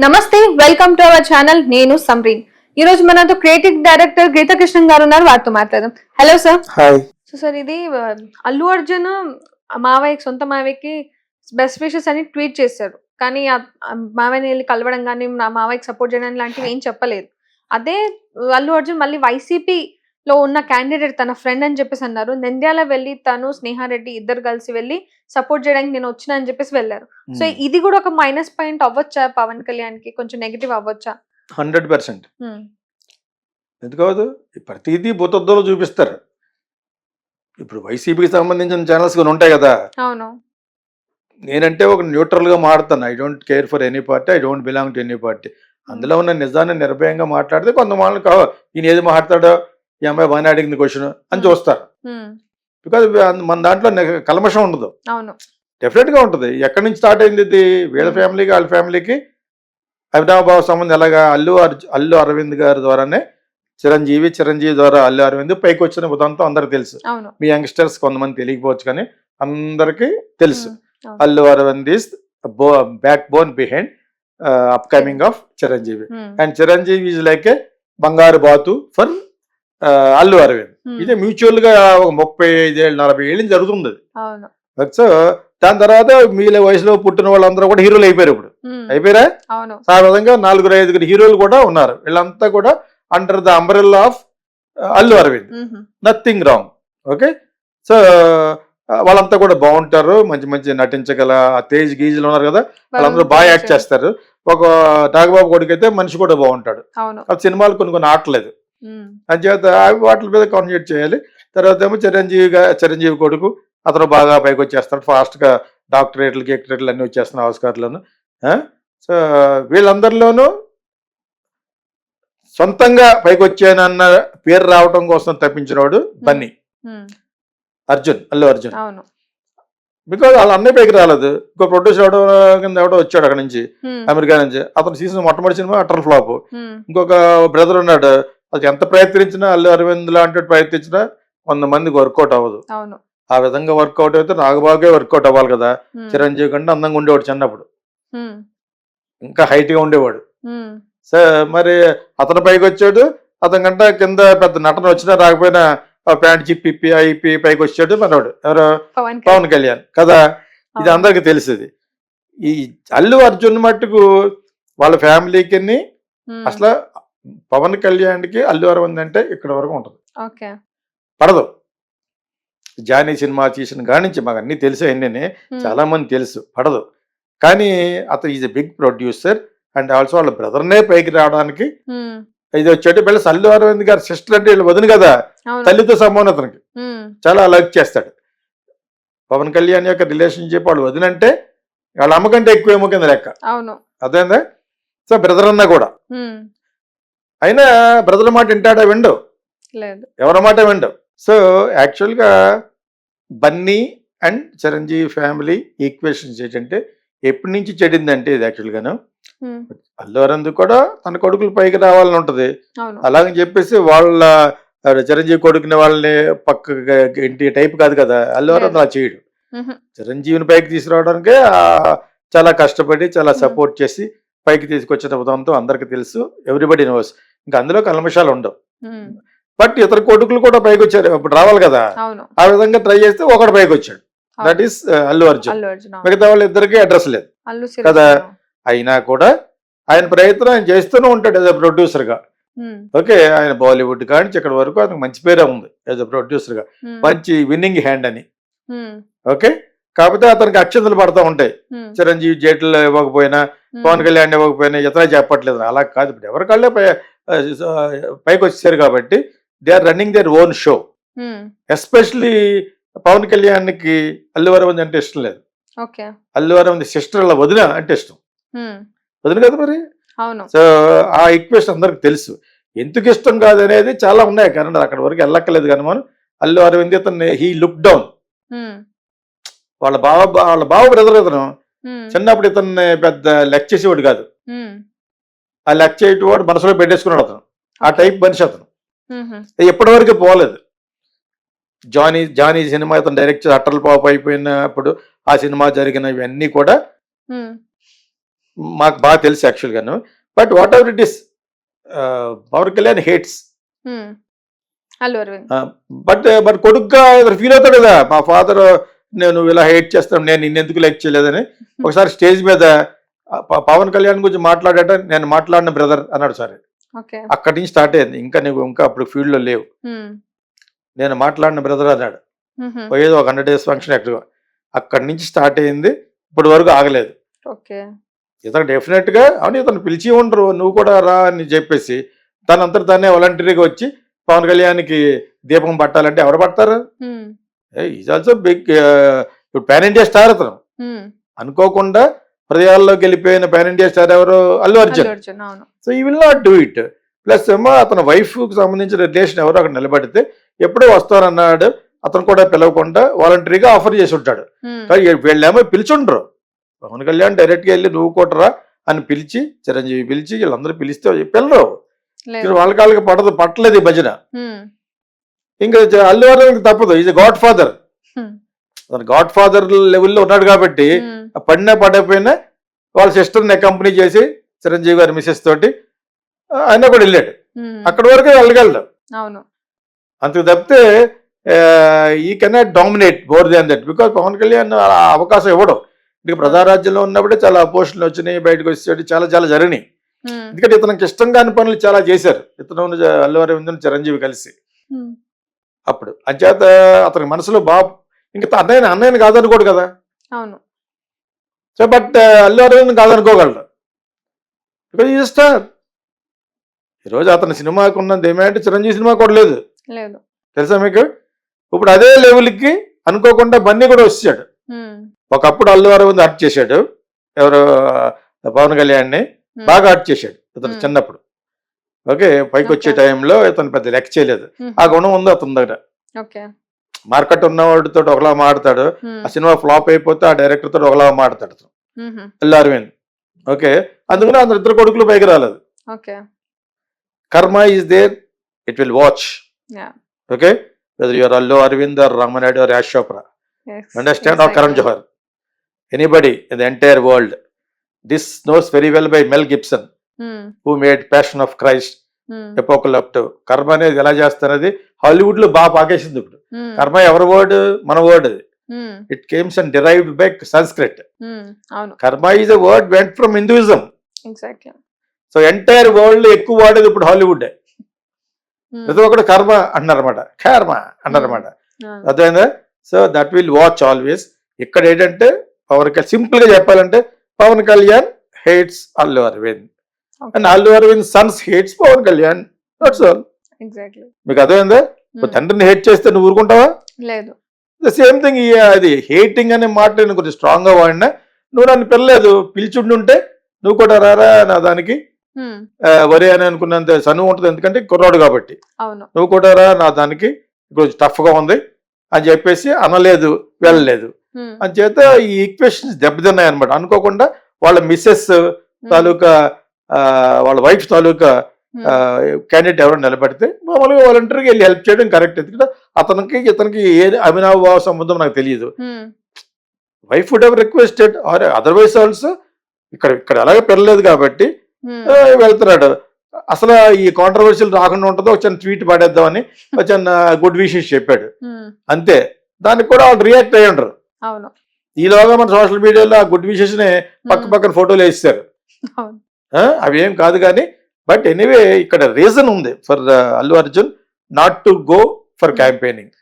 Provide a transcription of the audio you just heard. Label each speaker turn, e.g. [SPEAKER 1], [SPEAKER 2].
[SPEAKER 1] నమస్తే, welcome to our channel. నేను సమ్రీన్. ఈ రోజు మనతో క్రియేటివ్ డైరెక్టర్ గీతాకృష్ణన్ గారు ఉన్నారు. వారితో మాట్లాడదాం. Hello sir.
[SPEAKER 2] Hi.
[SPEAKER 1] So sir, ఇది అల్లు అర్జున్ మావయ్యకి, సొంత మావయ్యకి బెస్ట్ విషెస్ అని ట్వీట్ చేశారు. కానీ మావయ్యని వెళ్ళి కలవడం కానీ, నా మావయ్యకి సపోర్ట్ చేయడం లాంటివి ఏం చెప్పలేదు. అదే అల్లు అర్జున్ మళ్ళీ వైసీపీ లో ఉన్న క్యాండిడేట్ తన ఫ్రెండ్ అని చెప్పేసి అన్నారు. నంద్యాల వెళ్ళి తను స్నేహారెడ్డి ఇద్దరు కలిసి వెళ్ళి సపోర్ట్ చేయడానికి నేను వచ్చిన అని చెప్పేసి వెళ్ళారు. సో ఇది కూడా ఒక మైనస్ పాయింట్ అవ్వచ్చా పవన్ కళ్యాణ్ కి? కొంచెం నెగిటివ్ అవ్వచ్చా?
[SPEAKER 2] 100% ఎందుకు అవ్వదు? ప్రతిదీ భూతద్దంలో చూపిస్తారు. ఇప్పుడు వైసీపీకి సంబంధించిన ఛానల్స్ కొన్ని ఉంటాయి కదా.
[SPEAKER 1] అవును.
[SPEAKER 2] నేనంటే ఒక న్యూట్రల్ గా మాట్లాడతాను. I don't care for any party, I don't belong to any party. అందులో ఉన్న నిజాన్ని నిర్భయంగా మాట్లాడితే కొంతమంది ఈయన ఏది మాట్లాడతాడో, ఈ అమ్మాయి బాగానే అడిగింది క్వశ్చన్ అని చూస్తారు. బికాజ్ మన దాంట్లో కల్మషం ఉండదు.
[SPEAKER 1] అవును,
[SPEAKER 2] డెఫినెట్ గా ఉంటుంది. ఎక్కడి నుంచి స్టార్ట్ అయింది ఇది? వీళ్ళ ఫ్యామిలీకి వాళ్ళ ఫ్యామిలీకి అవినాభావ సంబంధం. ఎలాగా అల్లు అరవింద్ గారి ద్వారానే చిరంజీవి ద్వారా అల్లు అరవింద్ పైకి వచ్చిన ఉదంతం అందరికి తెలుసు. మీ యంగ్స్టర్స్ కొంతమంది తెలియకపోవచ్చు, కానీ అందరికి తెలుసు. Allu Aravind is backbone behind upcoming of Chiranjeevi. And Chiranjeevi is like a బంగారు బాతు ఫర్ అల్లు అరవింద్. ఇది మ్యూచువల్ గా ఒక 35 ఏళ్ళు 40 ఏళ్ళు జరుగుతుంది. సో దాని తర్వాత మీల వయసులో పుట్టిన వాళ్ళందరూ కూడా హీరోలు అయిపోయారు. ఇప్పుడు అయిపోయారా? ఆ విధంగా 4-5 హీరోలు కూడా ఉన్నారు. వీళ్ళంతా కూడా under the umbrella of Allu Aravind. Nothing wrong. Okay. So వాళ్ళంతా కూడా బాగుంటారు. మంచి మంచి నటించగల తేజ్ గీజులు ఉన్నారు కదా, వాళ్ళందరూ బాగా యాక్ట్ చేస్తారు. ఒక నాగబాబు కొడుకు అయితే మనిషి కూడా బాగుంటాడు. సినిమాలు కొన్ని ఆటలేదు. అంచేత వాటి మీద కాన్సన్ట్రేట్ చేయాలి. తర్వాత ఏమో చిరంజీవి కొడుకు, అతను బాగా పైకి వచ్చేస్తాడు. ఫాస్ట్ గా డాక్టరేట్లు అన్ని వచ్చేస్తున్నాయి ఆస్కార్లను. సో వీళ్ళందరిలోనూ సొంతంగా పైకి వచ్చానన్న పేరు రావటం కోసం తప్పించినవాడు బన్నీ అల్లు అర్జున్. బికాజ్ వాళ్ళ అన్నయ్య పైకి రాలేదు. ఇంకో ప్రొడ్యూసర్ ఎవడో వచ్చాడు అక్కడ నుంచి, అమెరికా నుంచి. అతను సీజన్ మొట్టమొదటి సినిమా అటర్ ఫ్లాప్. ఇంకొక బ్రదర్ ఉన్నాడు, అది ఎంత ప్రయత్నించినా అల్లు అరవింద్ లాంటి ప్రయత్నించినా కొంతమందికి వర్కౌట్ అవ్వదు. ఆ విధంగా వర్కౌట్ అయితే నాగబాబుకే వర్కౌట్ అవ్వాలి కదా. చిరంజీవి కంటే అందంగా ఉండేవాడు చిన్నప్పుడు, ఇంకా హైట్ గా ఉండేవాడు. సో మరి అతను పైకి వచ్చాడు. అతని కంటే కింద పెద్ద నటన వచ్చినా రాకపోయినా ప్యాంట్ చిప్పి అయిపి పైకి వచ్చాడు మనవాడు. ఎవరు? పవన్ కళ్యాణ్ కదా. ఇది అందరికి తెలిసింది. ఈ అల్లు అర్జున్ మట్టుకు వాళ్ళ ఫ్యామిలీకి అసలు పవన్ కళ్యాణ్కి అల్లు అరవింద్ అంటే ఇక్కడ వరకు ఉంటుంది, పడదు. జానీ సినిమా తీసిన కాడి నుంచి మాకు అన్ని తెలుసు. అన్నీ చాలా మంది తెలుసు, పడదు. కానీ అతను is a big producer. And also వాళ్ళ బ్రదర్నే పైకి రావడానికి ఇది వచ్చేటి. ప్లస్ అల్లు అరవింద్ గారి సిస్టర్ అంటే వీళ్ళు వదిన కదా, తల్లితో సమానం. అతనికి చాలా లైక్ చేస్తాడు. పవన్ కళ్యాణ్ యొక్క రిలేషన్షిప్ వాళ్ళు వదినంటే వాళ్ళ అమ్మకంటే ఎక్కువేమో కింద లెక్క. అదేందా? సో బ్రదర్ అన్నా కూడా అయినా బ్రదర్ మాట వింటాడా? విండు. ఎవరి మాట విండు. సో యాక్చువల్గా Bunny and Chiranjeevi family equations ఏంటంటే ఎప్పటి నుంచి చెడిందంటే ఇది యాక్చువల్గాను అల్లు అరవింద్ కూడా తన కొడుకులు పైకి రావాలని ఉంటది. అలాగని చెప్పేసి వాళ్ళ చిరంజీవి కొడుకుని వాళ్ళని పక్క ఇంటి టైప్ కాదు కదా. అల్లు అరవింద్ అలా చేయడు. చిరంజీవిని పైకి తీసుకురావడానికే చాలా కష్టపడి చాలా సపోర్ట్ చేసి పైకి తీసుకొచ్చిన ఉదాహరణతో అందరికి తెలుసు. Everybody knows. ఇంకా అందులో కల్మషాలు ఉండవు. బట్ ఇతర కొడుకులు కూడా పైకి వచ్చారు, ఇప్పుడు రావాలి కదా. ఆ విధంగా ట్రై చేస్తే ఒకటి పైకి వచ్చాడు. That is Allu Arjun. మిగతా వాళ్ళు ఇద్దరికి అడ్రస్ లేదు కదా. అయినా కూడా ఆయన ప్రయత్నం ఆయన చేస్తూనే ఉంటాడు యాజ్ అ ప్రొడ్యూసర్ గా. ఓకే. ఆయన బాలీవుడ్ కానీ ఇక్కడ వరకు అతనికి మంచి పేరే ఉంది యాజ్ అ ప్రొడ్యూసర్ గా. మంచి విన్నింగ్ హ్యాండ్ అని. ఓకే. కాకపోతే అతనికి అక్షంతలు పడతా ఉంటాయి. చిరంజీవి జైట్లు ఇవ్వకపోయినా, పవన్ కళ్యాణ్ ఇవ్వకపోయినా ఇతర చెప్పట్లేదు. అలా కాదు. ఇప్పుడు ఎవరి కళ్ళే పైకి వచ్చేసారు కాబట్టి they are running their own show. Especially Pawan Kalyan కి అల్లు అరవింద్ అంటే ఇష్టం లేదు. అల్లు అరవింద్ సిస్టర్ వదిన అంటే ఇష్టం. వదిన కదా మరి. సో ఆ ఈక్వేషన్ అందరికి తెలుసు. ఎందుకు ఇష్టం కాదు అనేది చాలా ఉన్నాయి. కానీ అక్కడ వరకు వెళ్ళక్కలేదు. కానీ మనం అల్లు అరవింద్ ఇతన్ని హీ లుక్ డౌన్. వాళ్ళ బావ బ్రదర్ ఇతను చిన్నప్పుడు ఇతన్ని పెద్ద లెక్ చేసేవాడు కాదు. ఆ లెక్ చేయటవాడు మనసులో పెట్టేసుకున్నాడు అతను. ఆ టైప్ మనిషి అతను. ఎప్పటి వరకు పోలేదు. జానీ సినిమా ఇతను డైరెక్ట్ అట్టల్ పాప్ అయిపోయినప్పుడు ఆ సినిమా జరిగినవన్నీ కూడా మాకు బాగా తెలుసు యాక్చువల్గాను. But whatever it is Pawan Kalyan hates.
[SPEAKER 1] Allu Aravind.
[SPEAKER 2] But కొడుకుగా ఫీల్ అవుతాడు కదా, మా ఫాదర్ నేను ఇలా హేట్ చేస్తాను, నేను నిన్నెందుకు లైక్ చేయలేదని. ఒకసారి స్టేజ్ మీద పవన్ కళ్యాణ్ గురించి మాట్లాడట, నేను మాట్లాడిన బ్రదర్ అన్నాడు సార్. అక్కడి నుంచి స్టార్ట్ అయింది. ఇంకా అప్పుడు ఫీల్డ్ లో లేవు. నేను మాట్లాడిన బ్రదర్ అన్నాడు. పోయేది ఒక 100 days ఫంక్షన్ ఎక్కడ, అక్కడి నుంచి స్టార్ట్ అయింది, ఇప్పటి వరకు ఆగలేదు. ఇతను డెఫినెట్ గా అవును, ఇతను పిలిచి ఉండరు, నువ్వు కూడా రా అని చెప్పేసి తనంతట తానే వాలంటరీగా వచ్చి పవన్ కళ్యాణ్కి దీపం పట్టాలంటే ఎవరు పడతారు? ఈజ్ ఆల్సో బిగ్, ఇప్పుడు పాన్ ఇండియా స్టార్ అతను. అనుకోకుండా హృదయాల్లోకి వెళ్ళిపోయిన పాన్ ఇండియా స్టార్ ఎవరు? అల్లు అర్జున్. సో ఈ will not do it. Plus ఏమో అతని వైఫ్ కి సంబంధించిన రిలేషన్ ఎవరు అక్కడ నిలబడితే ఎప్పుడో వస్తానన్నాడు, అతను కూడా పిలవకుండా వాలంటరీగా ఆఫర్ చేసి ఉంటాడు. కానీ వీళ్ళేమో పిలిచుండ్రు. పవన్ కళ్యాణ్ డైరెక్ట్ గా వెళ్ళి నువ్వు కొట్టరా అని పిలిచి, చిరంజీవి పిలిచి, వీళ్ళందరూ పిలిస్తే పిల్లరు వాళ్ళకి పట్టలేదు ఈ భజన. ఇంకా అల్లు అరవింద్ తప్పదు, is God father. God father లెవెల్లో ఉన్నాడు కాబట్టి పడినా పడకపోయినా వాళ్ళ సిస్టర్ని అకంపెనీ చేసి చిరంజీవి గారి మిసెస్ తోటి ఆయన కూడా వెళ్ళాడు. అక్కడి వరకు వెళ్ళగలడు. అంతకు తప్పితే he cannot dominate more than that, because Pawan Kalyan అవకాశం ఇవ్వడం. ఇక ప్రజారాజ్యంలో ఉన్నప్పుడే చాలా అపోజిషన్లు వచ్చినాయి, బయటకు వచ్చేటి చాలా చాలా జరిగినాయి. ఎందుకంటే ఇతనికి ఇష్టం కాని పనులు చాలా చేశారు ఇతను, అల్లు అరవింద్ చిరంజీవి కలిసి. అప్పుడు అంచేత అతని మనసులో బాబు ఇంకా అన్నయ్యని కాదనుకోడు కదా. సో బట్ అల్లు అరవింద్ కాదనుకోగలడు, బికాజ్ ఈజ్ స్టార్. ఈరోజు అతని సినిమాకు ఉన్నది ఏమంటే చిరంజీవి సినిమా కూడా లేదు, తెలుసా మీకు? ఇప్పుడు అదే లెవెల్కి అనుకోకుండా బన్నీ కూడా వచ్చాడు. ఒకప్పుడు అల్లు అరవింద్ హర్ట్ చేశాడు, ఎవరు పవన్ కళ్యాణ్ని బాగా హర్ట్ చేశాడు ఇతను చిన్నప్పుడు. ఓకే, పైకి వచ్చే టైంలో ఇతను పెద్ద లెక్క చేయలేదు. ఆ గుణం ఉంది అతని దగ్గర. మార్కెట్ ఉన్నవాడితో ఒకలా మాడతాడు, ఆ సినిమా ఫ్లాప్ అయిపోతే ఆ డైరెక్టర్ తోటి ఒకలా మాడతాడు అల్లు అరవింద్. ఓకే, అందుకని అందరు ఇద్దరు కొడుకులు పైకి రాలేదు. Karma is there, it will watch. Okay, whether your Allu Aravind or Ramanaidu or Yash Chopra, understand, or Karan Johar, anybody in the entire world. This knows very well by Mel Gibson, who made Passion of Christ, Apocalypto. కర్మ అనేది ఎలా చేస్తారనేది హాలీవుడ్ లో బాగా పాకేసింది. ఇప్పుడు కర్మ ఎవరి word? మన word. It comes and derived by Sanskrit. Karma is a word went from Hinduism. So entire world ఎక్కువ వాడేది ఇప్పుడు హాలీవుడ్. ప్రతి ఒక్కడు కర్మ అంటున్నారన్నమాట, కర్మ అంటారన్నమాట, అర్థమైందా? So that will watch always. ఇక్కడ ఏంటంటే పవన్ కళ్యాణ్, సింపుల్ గా చెప్పాలంటే Pawan Kalyan hates Allu Aravind and Allu Aravind sons hates Pawan Kalyan. That's all. మీకు అర్థమైందా? తండ్రిని హేట్ చేస్తే నువ్వు ఊరుకుంటావా? లేదు. The same thing. అది హేటింగ్ అనే మాట నేను కొంచెం స్ట్రాంగ్ గా వాడినా, నువ్వు నన్ను పిల్లలేదు, పిలిచుండుంటే నువ్వు కూడా రారా నా దానికి వరే అని అనుకున్నంత సనువు ఉంటుంది, ఎందుకంటే కుర్రాడు కాబట్టి. నువ్వు కూడా రా నా దానికి, కొంచెం టఫ్ గా ఉంది అని చెప్పేసి అనలేదు, వెళ్ళలేదు. అని చేత ఈ ఈక్వేషన్స్ దెబ్బతిన్నాయి అనమాట. అనుకోకుండా వాళ్ళ మిస్సెస్ తాలూకా, వాళ్ళ వైఫ్ తాలూకా క్యాండిడేట్ ఎవరో నిలబడితే మామూలుగా వాలంటీర్కి వెళ్ళి హెల్ప్ చేయడం కరెక్ట్. ఎందుకంటే అతనికి ఇతనికి ఏ అవినాభావ సంబంధం నాకు తెలియదు. Wife would ever requested or otherwise also. ఇక్కడ అలాగే పెరలేదు కాబట్టి వెళ్తున్నాడు. అసలు ఈ కాంట్రవర్షియల్ రాకుండా ఉంటుందో ఒక చిన్న ట్వీట్ పడేద్దామని ఒక చిన్న గుడ్ విషెస్ చెప్పాడు, అంతే. దానికి కూడా వాళ్ళు రియాక్ట్ అయ్యి ఉండరు. ఈలోగా మన సోషల్ మీడియాలో ఆ గుడ్ విషెస్ ని పక్కన ఫోటోలు వేస్తారు. అవి ఏం కాదు కానీ, బట్ ఎనీవే ఇక్కడ రీజన్ ఉంది for Allu Arjun not to go for campaigning.